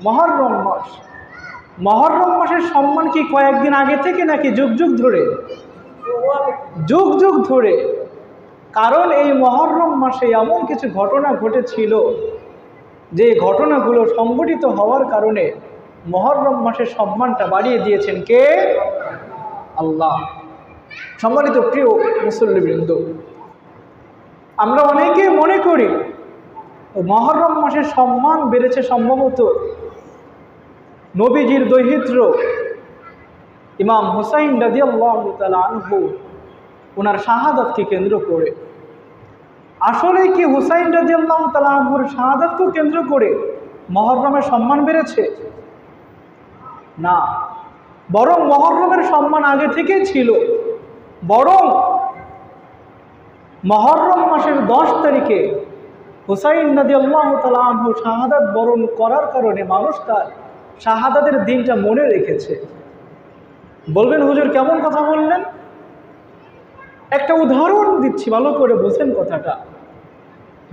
মহররম মাস। মহররম মাসের সম্মান কি কয়েকদিন আগে থেকে নাকি যুগ যুগ ধরে? যুগ যুগ ধরে। কারণ এই মহররম মাসে এমন কিছু ঘটনা ঘটেছিল যে ঘটনাগুলো সংঘটিত হওয়ার কারণে মহররম মাসের সম্মানটা বাড়িয়ে দিয়েছেন কে? আল্লাহ। সম্মানিত প্রিয় মুসল্লিবৃন্দ, আমরা অনেকে মনে করি মহররম মাসের সম্মান বেড়েছে সম্ভবত নবীজির দৌহিত্র ইমাম হুসাইন রাদিয়াল্লাহু তাআলা আনহু ওনার শাহাদাতকে কেন্দ্র করে। আসলে কি হুসাইন রাদিয়াল্লাহু তাআলা আনহুর শাহাদাতকে কেন্দ্র করে মহররমের সম্মান বেড়েছে? না, বরং মহররমের সম্মান আগে থেকেই ছিল। বরং মহররম মাসের 10 তারিখে হুসাইন রাদিয়াল্লাহু তাআলা আনহু শাহাদাত বরণ করার কারণে মানুষ তার শাহাদাতের দিনটা মনে রেখেছে। বলবেন হুজুর কেমন কথা বললেন? একটা উদাহরণ দিচ্ছি, ভালো করে বোঝেন কথাটা।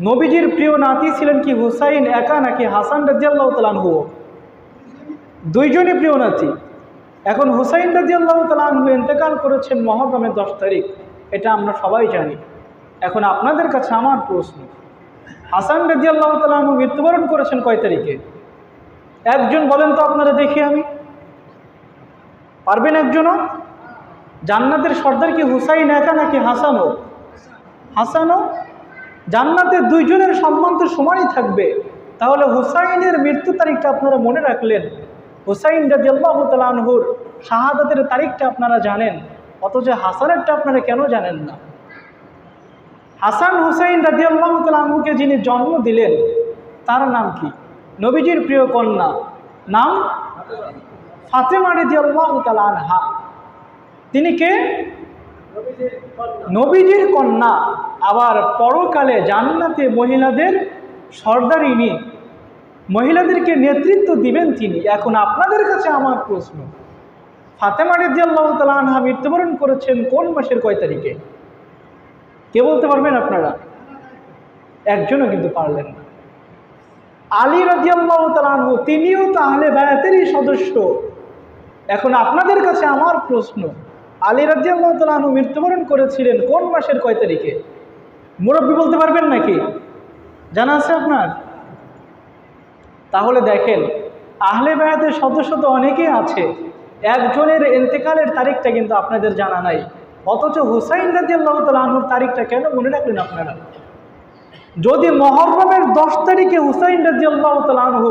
নবীজির প্রিয় নাতি ছিলেন কি হুসাইন একা নাকি হাসান রাদিয়াল্লাহু তাআলা আনহু? দুইজনই প্রিয় নাতি। এখন হুসাইন রাদিয়াল্লাহু তাআলা আনহু ইন্তেকাল করেছেন মহররমের 10 তারিখ, এটা আমরা সবাই জানি। এখন আপনাদের কাছে আমার প্রশ্ন, হাসান রাদিয়াল্লাহু তাআলা আনহু মৃত্যুবরণ করেছেন কয় তারিখে? একজন বলেন তো আপনারা দেখি, আমি পারবেন একজনও? জান্নাতের সর্দার কি হুসাইন একা নাকি হাসানও? হাসানও। জান্নাতের দুইজনের সম্মান তো সমানই থাকবে। তাহলে হুসাইনের মৃত্যু তারিখটা আপনারা মনে রাখলেন, হুসাইন রাদিয়াল্লাহু তাআলা আনহুর শাহাদাতের তারিখটা আপনারা জানেন, অথচ হাসানেরটা আপনারা কেন জানেন না? হাসান হুসাইন রাদিয়াল্লাহু তাআলা আনহুকে যিনি জন্ম দিলেন তার নাম কি? নবীজির প্রিয় কন্যা, নাম ফাতেমা রাদিয়াল্লাহু তাআলা আনহা। তিনি কে? নবীজির কন্যা, আবার পরকালে জান্নাতে মহিলাদের সর্দারিনী, মহিলাদেরকে নেতৃত্ব দিবেন তিনি। এখন আপনাদের কাছে আমার প্রশ্ন, ফাতেমা রাদিয়াল্লাহু তাআলা আনহা মৃত্যুবরণ করেছেন কোন মাসের কয় তারিখে? কে বলতে পারবেন আপনারা? একজনও কিন্তু পারলেন না। আলী রাদিয়াল্লাহু তাআলা আনহু তিনিও তো আহলে বায়াতেরই সদস্য। এখন আপনাদের কাছে আমার প্রশ্ন, আলী রাদিয়াল্লাহু তাআলা আনহু মৃত্যুবরণ করেছিলেন কোন মাসের কয় তারিখে? মুরব্বী বলতে পারবেন নাকি? জানা আছে আপনার? তাহলে দেখেন, আহলে বায়াতের সদস্য তো অনেকেই আছে, একজনের ইন্তেকালের তারিখটা কিন্তু আপনাদের জানা নাই, অথচ হুসাইন রাদিয়াল্লাহু তাআলা আনহুর তারিখটা কেন মনে রাখলেন আপনারা? যদি মহররমের 10 তারিখে হুসাইন রাদিয়াল্লাহু তাআলা আনহু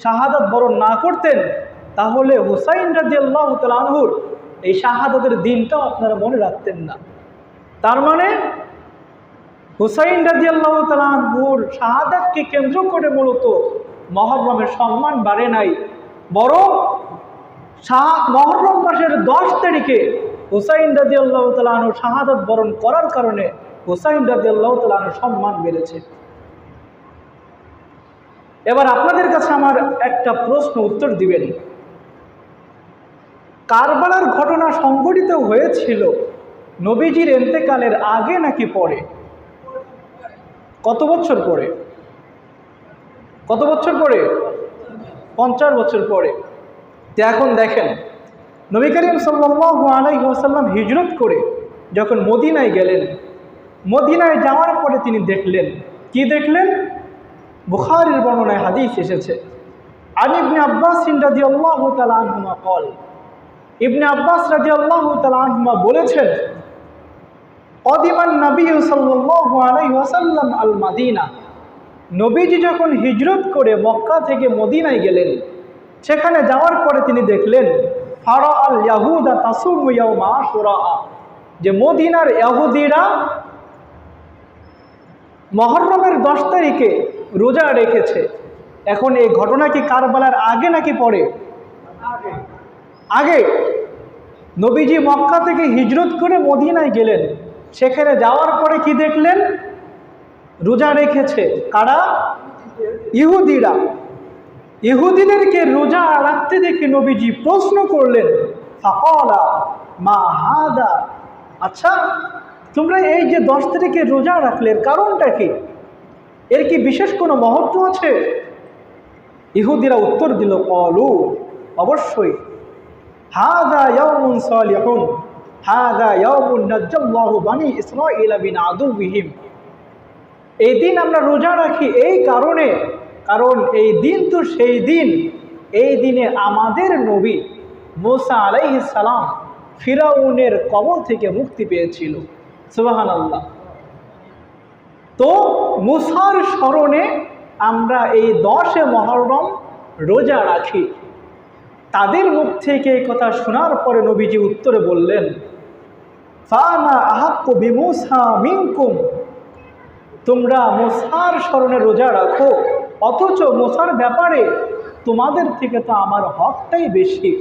শাহাদাত বরণ না করতেন, তাহলে হুসাইন রাদিয়াল্লাহু তাআলা আনহুর এই শাহাদাতের দিনটাও আপনারা মনে রাখতেন না। তার মানে হুসাইন রাদিয়াল্লাহু তাআলা আনহুর শাহাদাতকে কেন্দ্র করে মূলত মহররমের সম্মান বাড়ে নাই, বরং মহররম মাসের 10 তারিখে হুসাইন রাদিয়াল্লাহু তাআলা আনহু শাহাদাত বরণ করার কারণে হুসাইন রাদিয়াল্লাহু তাআলা আনহুর সম্মান বেড়েছে। এবার আপনাদের কাছে আমার একটা প্রশ্ন, উত্তর দিবেন। কারবালার ঘটনা সংঘটিত হয়েছিল নবীজির ইন্তেকালের আগে নাকি পরে? কত বছর পরে? কত বছর পরে? 50 বছর পরে। তো এখন দেখেন, নবী করিম সাল্লাল্লাহু আলাইহি ওয়াসাল্লাম হিজরত করে যখন মদিনায় গেলেন, মদিনায় যাওয়ার পরে তিনি দেখলেন, কি দেখলেন? বুখারীর বর্ণনায় হাদিস এসেছে, আন ইবনে আব্বাস রাদিয়াল্লাহু তাআলা আনহুমা قال, ইবনে আব্বাস রাদিয়াল্লাহু তাআলা আনহুমা বলেছেন, কদিমান নবী সাল্লাল্লাহু আলাইহি ওয়াসাল্লাম আল মাদিনা, নবীজি যখন হিজরত করে মক্কা থেকে মদিনায় গেলেন, সেখানে যাওয়ার পরে তিনি দেখলেন ফারা আল ইয়াহুদা তাসুমু ইয়াউমা আশুরা, যে মদিনার ইহুদিরা মহররমের 10 তারিখে রোজা রেখেছে। এখন এই ঘটনা কি কারবালার আগে নাকি পরে? আগে। নবীজি মক্কা থেকে হিজরত করে মদিনায় গেলেন, সেখানে যাওয়ার পরে কি দেখলেন? রোজা রেখেছে কারা? ইহুদিরা। ইহুদিদেরকে রোজা রাখতে দেখে নবীজি প্রশ্ন করলেন, ফাকালা মা হাদা, আচ্ছা তোমরা এই যে 10 তারিখে রোজা রাখলে, কারণটা কি? এর কি বিশেষ কোনো মহত্ব আছে? ইহুদিরা উত্তর দিল, ক্বালু, অবশ্যই, হাযা ইয়াউমুন সালিহুন, হাযা ইয়াউমুন নাজ্জাল্লাহু বানি ইসরাঈলা মিন আদুওয়িহিম। এই দিন আমরা রোজা রাখি এই কারণে, কারণ এই দিন তো সেই দিন, এই দিনে আমাদের নবী মূসা আলাইহিস সালাম ফিরাউনের কবল থেকে মুক্তি পেয়েছিল। সুবহানাল্লাহ। তো মূসার স্মরণে আমরা এই 10 মুহররম রোজা রাখি। তাদের মুখ থেকে এই কথা শোনার পরে নবীজি উত্তরে বললেন, ফানা আহাক্কু বিমূসা মিনকুম, তোমরা মূসার স্মরণে রোজা রাখো, অথচ মূসার ব্যাপারে তোমাদের থেকে তো আমার হকটাই বেশি।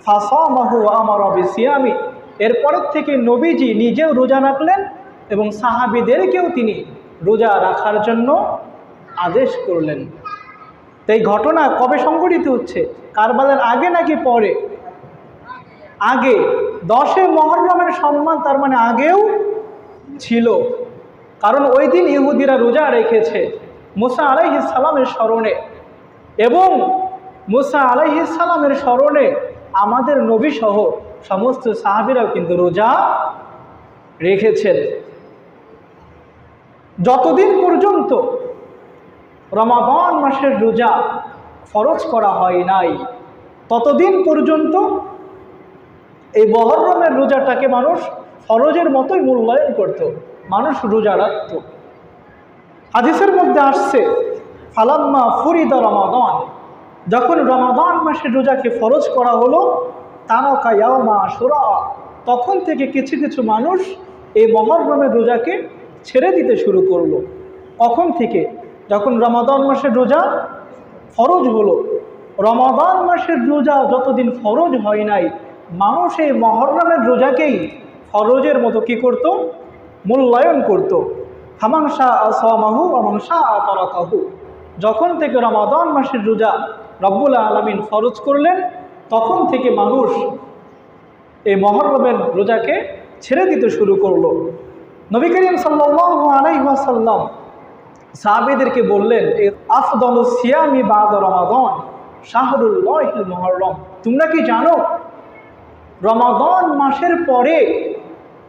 ফাসামাহু ওয়া আমারা বিসিয়ামি, এরপরের থেকে নবীজি নিজেও রোজা রাখলেন এবং সাহাবীদেরকেও তিনি রোজা রাখার জন্য আদেশ করলেন। তো এই ঘটনা কবে সংঘটিত হচ্ছে? কারবালার আগে নাকি পরে? আগে। 10 মুহররমের সম্মান তার মানে আগেও ছিল, কারণ ওই দিন ইহুদিরা রোজা রেখেছে মূসা আলাইহিস সালামের স্মরণে, এবং মূসা আলাইহিস সালামের স্মরণে আমাদের নবী সহ সমস্ত সাহাবীরাও কিন্তু রোজা রেখেছেন। যতদিন পর্যন্ত রমাদান মাসের রোজা ফরজ করা হয় নাই, ততদিন পর্যন্ত এই মুহররমের রোজাটাকে মানুষ ফরজের মতোই মূল্যায়ন করত, মানুষ রোজা রাখত। হাদিসের মধ্যে আসছে, ফালাম্মা ফুরিদা রমাদান, যখন রমাদান মাসের রোজাকে ফরজ করা হলো, তারাকা ইয়াউমা আশুরা, তখন থেকে কিছু কিছু মানুষ এই মুহররমের রোজাকে ছেড়ে দিতে শুরু করলো। কখন থেকে? যখন রমাদান মাসের রোজা ফরজ হলো। রমাদান মাসের রোজা যতদিন ফরজ হয় নাই, মানুষ এই মুহররমের রোজাকেই ফরজের মতো কি করত? মূল্যায়ন করত। ফামান শাআ সামাহু ওয়া মান শাআ তারাকাহু, যখন থেকে রমাদান মাসের রোজা রব্বুল আলামিন ফরজ করলেন, তখন থেকে মানুষ এই মুহররমের রোজাকে ছেড়ে দিতে শুরু করলো। নবী করিম সাল্লাল্লাহু আলাইহি ওয়াসাল্লাম সাহাবীদেরকে বললেন, আফদালুস সিয়ামি বাদা রমাদান শাহরুল্লাহিল মুহররম, তোমরা কি জানো রমাদান মাসের পরে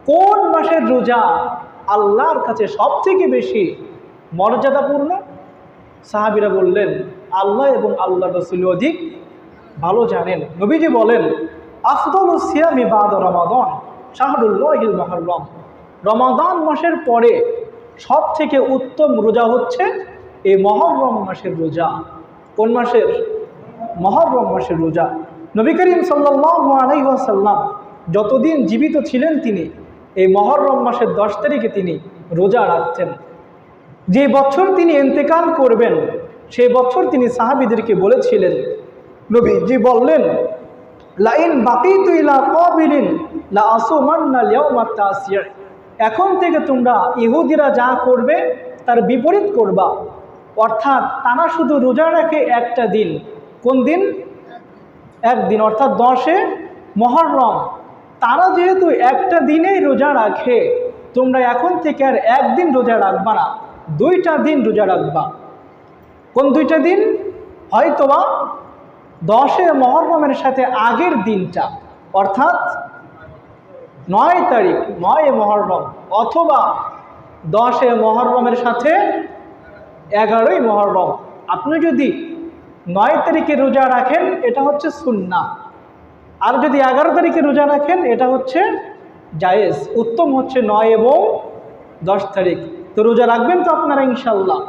কোন মাসের রোজা আল্লাহর কাছে সবথেকে বেশি মর্যাদাপূর্ণ? সাহাবীরা বললেন, আল্লাহ এবং আল্লাহর রাসূল অধিক ভালো জানেন। নবীজি বলেন, আফদালুস সিয়ামি বাদা রমাদান শাহরুল্লাহিল মুহররম, রমাদান মাসের পরে সব থেকে উত্তম রোজা হচ্ছে এই মুহররম মাসের রোজা। কোন মাসের? মুহররম মাসের রোজা। নবী করিম সাল্লাল্লাহু আলাইহি ওয়াসাল্লাম যতদিন জীবিত ছিলেন, তিনি এই মুহররম মাসের 10 তারিখে তিনি রোজা রাখতেন। যে বছর তিনি ইন্তেকাল করবেন, সেই বছর তিনি সাহাবীদেরকে বলেছিলেন, নবীজি বললেন, লাইন বাকিতু ইলা কাবিলিন লা আসুমান্নাল ইয়াউমাত তাসিয়া, এখন থেকে তোমরা ইহুদিরা যা করবে তার বিপরীত করবা, অর্থাৎ তারা শুধু রোজা রাখে একটা দিন। কোন দিন? একদিন, অর্থাৎ 10 মুহররম। তারা যেহেতু একটা দিনেই রোজা রাখে, তোমরা এখন থেকে আর একদিন রোজা রাখবা না, 2টা দিন রোজা রাখবা। কোন 2টা দিন? হয়তোবা 10 মুহররমের সাথে আগের দিনটা, অর্থাৎ 9 তারিখ 9 মুহররম, অথবা 10 মুহররমের সাথে 11 মুহররম। আপনি যদি 9 তারিখে রোজা রাখেন, এটা হচ্ছে সুন্নাহ, আর যদি 11 তারিখে রোজা রাখেন, এটা হচ্ছে জায়েজ। উত্তম হচ্ছে 9 এবং 10 তারিখ। তো রোজা রাখবেন তো আপনারা ইনশাল্লাহ?